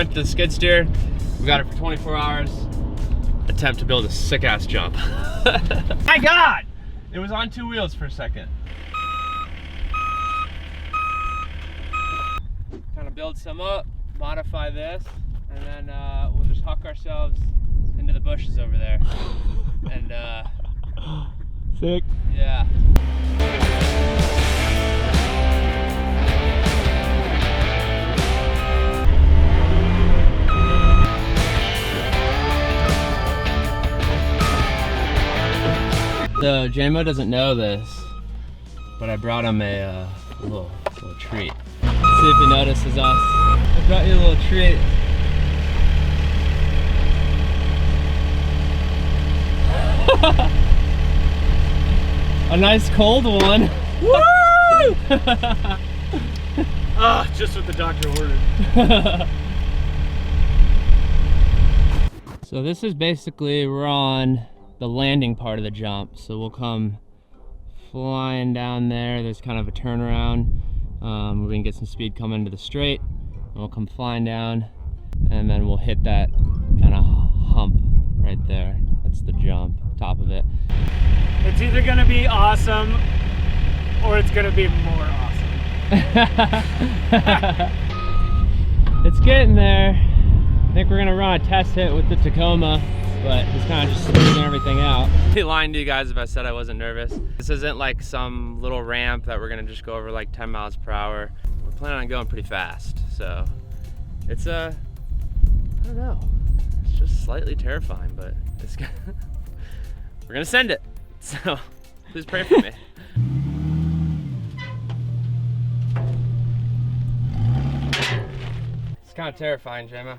rent the skid steer. We got it for 24 hours. Attempt to build a sick ass jump. My God! It was on 2 wheels for a second. Kind of build some up, modify this, and then we'll just huck ourselves into the bushes over there. And sick. Yeah. So JMO doesn't know this, but I brought him a little treat. Let's see if he notices us. I brought you a little treat. A nice cold one. Woo! Ah, just what the doctor ordered. So this is basically, we're on the landing part of the jump. So we'll come flying down there. There's kind of a turnaround. We're gonna get some speed coming into the straight. And we'll come flying down, and then we'll hit that kind of hump right there. That's the jump, top of it. It's either gonna be awesome or it's gonna be more awesome. It's getting there. I think we're gonna run a test hit with the Tacoma, but it's kind of just smoothing everything out. I'd be lying to you guys if I said I wasn't nervous. This isn't like some little ramp that we're gonna just go over like 10 miles per hour. We're planning on going pretty fast, so it's I don't know. It's just slightly terrifying, but it's gonna we're gonna send it. So please pray for me. It's kind of terrifying, Gemma.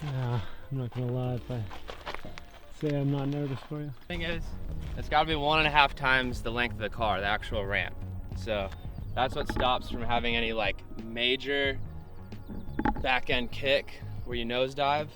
Yeah, I'm not gonna lie if I say I'm not nervous for you. Thing is, it's got to be 1.5 times the length of the car, the actual ramp. So that's what stops from having any like major back end kick where you nosedive.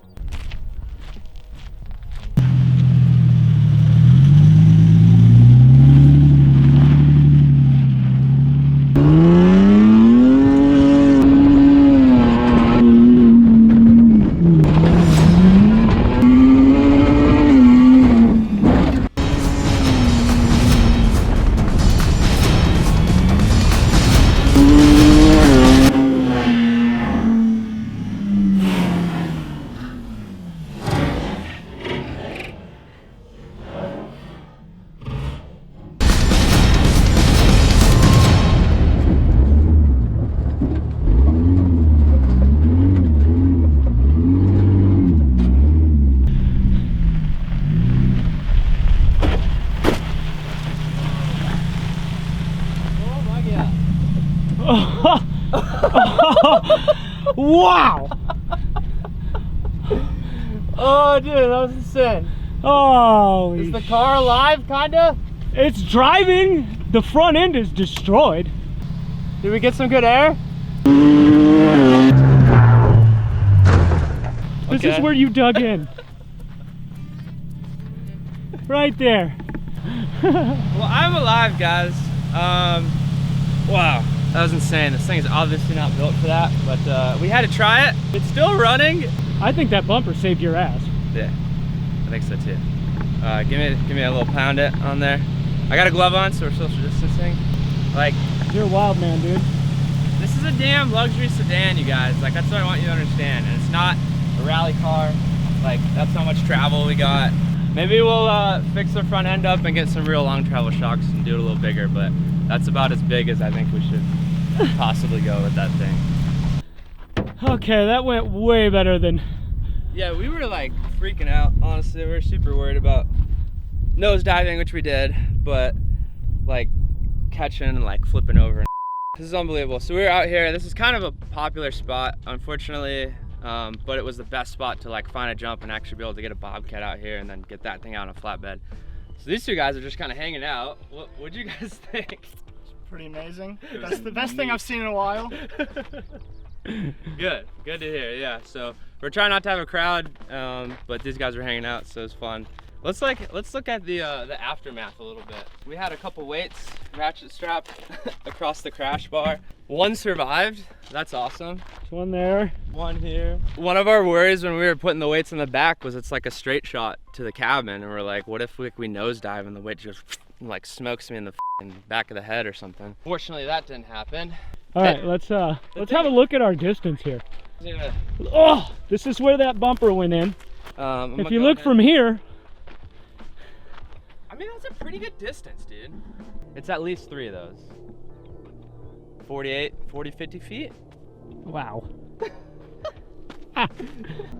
Wow! Oh, dude, that was insane. Oh, is the car alive, kinda? It's driving. The front end is destroyed. Did we get some good air? This is where you dug in. Right there. Well, I'm alive, guys. Wow, that was insane. This thing is obviously not built for that, but we had to try it. It's still running. I think that bumper saved your ass. Yeah, I think so too. Give me a little pound it on there. I got a glove on, so we're social distancing. Like, you're a wild man, dude. This is a damn luxury sedan, you guys. Like, that's what I want you to understand. And it's not a rally car. Like, that's how much travel we got. Maybe we'll fix the front end up and get some real long travel shocks and do it a little bigger, but that's about as big as I think we should possibly go with that thing. Okay, that went way better than... Yeah, we were like freaking out, honestly. We were super worried about nose diving, which we did, but like catching and like flipping over. This is unbelievable. So we were out here. This is kind of a popular spot, unfortunately, but it was the best spot to like find a jump and actually be able to get a bobcat out here and then get that thing out on a flatbed. So these two guys are just kind of hanging out. What'd you guys think? It's pretty amazing. That's the best thing I've seen in a while. Good to hear. Yeah, so we're trying not to have a crowd, but these guys were hanging out, so it's fun. Let's look at the aftermath a little bit. We had a couple weights ratchet strapped across the crash bar. One survived. That's awesome. There's one there. One here. One of our worries when we were putting the weights in the back was it's like a straight shot to the cabin, and we're like, what if we nosedive and the weight just like smokes me in the back of the head or something? Fortunately, that didn't happen. All right, let's have a look at our distance here. Oh, this is where that bumper went in. If you look from here, I mean, that's a pretty good distance, dude. It's at least 3 of those. 40, 50 feet. wow.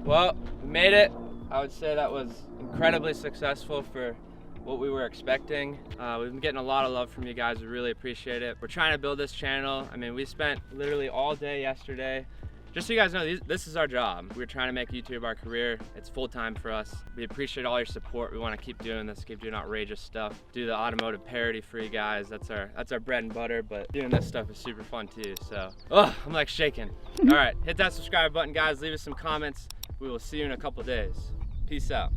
Well, we made it. I would say that was incredibly successful for what we were expecting. We've been getting a lot of love from you guys. We really appreciate it. We're trying to build this channel. I mean, we spent literally all day yesterday. Just so you guys know, this is our job. We're trying to make YouTube our career. It's full-time for us. We appreciate all your support. We want to keep doing this, keep doing outrageous stuff. Do the automotive parody for you guys. That's our bread and butter, but doing this stuff is super fun too. So, I'm like shaking. All right, hit that subscribe button, guys. Leave us some comments. We will see you in a couple days. Peace out.